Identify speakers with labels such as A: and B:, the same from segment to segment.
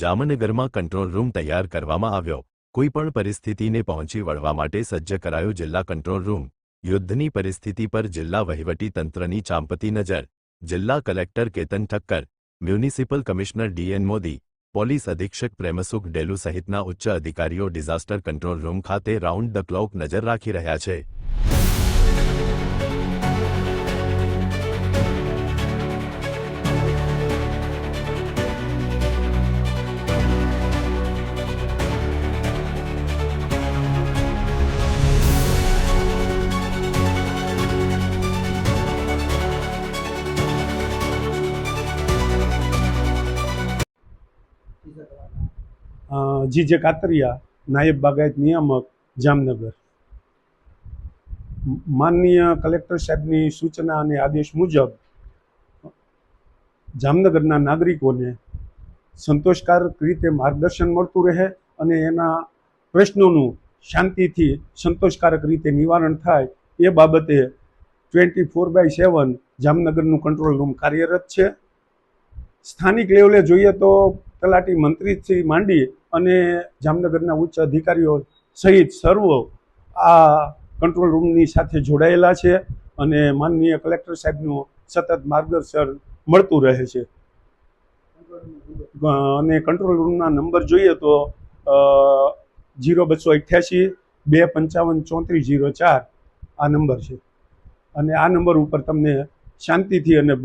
A: જામનગરમાં control room તૈયાર કરવામાં આવ્યો। કોઈપણ પરિસ્થિતિને પહોંચી વળવા માટે સજ્જ કરાયો જિલ્લા કંટ્રોલ રૂમ। યુદ્ધની પરિસ્થિતિ પર જિલ્લા વહીવટી તંત્રની ચાંપતી નજર। જિલ્લા collector Ketan Thakkar, municipal commissioner DN Modi, police અધિક્ષક પ્રેમસુખ ડેલુ સહિતના ઉચ્ચ અધિકારીઓ ડિઝાસ્ટર કંટ્રોલ રૂમ ખાતે રાઉન્ડ ધ ક્લોક નજર રાખી રહ્યા છે।
B: जी.जे. कातरिया, नायब बागायत नियामक, जामनगर। माननीय कलेक्टर साहेबनी सूचना और आदेश मुजब जामनगरना नागरिकोने संतोषकारक रीते मार्गदर्शन मळतुं रहे अने एना प्रश्नोनुं शांतिथी संतोषकारक रीते निवारण थाय ए बाबते 24/7 जामनगरनुं कंट्रोल रूम कार्यरत छे। स्थानिक लेवले जोईए तो तलाटी मंत्रीथी मांडी अने जामनगरना उच्च अधिकारीओ सहित सर्व आ कंट्रोल रूमनी साथे जोड़ायेला छे अने माननीय कलेक्टर साहेबनुं सतत मार्गदर्शन मळतुं रहे छे। अने कंट्रोल रूमना नंबर जोईए तो 0288 255 3404 आ नंबर छे अने आ नंबर उपर तमने शांतिथी अने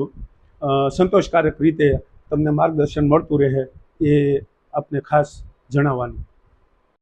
B: संतोषकारक रीते तमने मार्गदर्शन मळतुं रहे ए आपने खास जणाववानुं।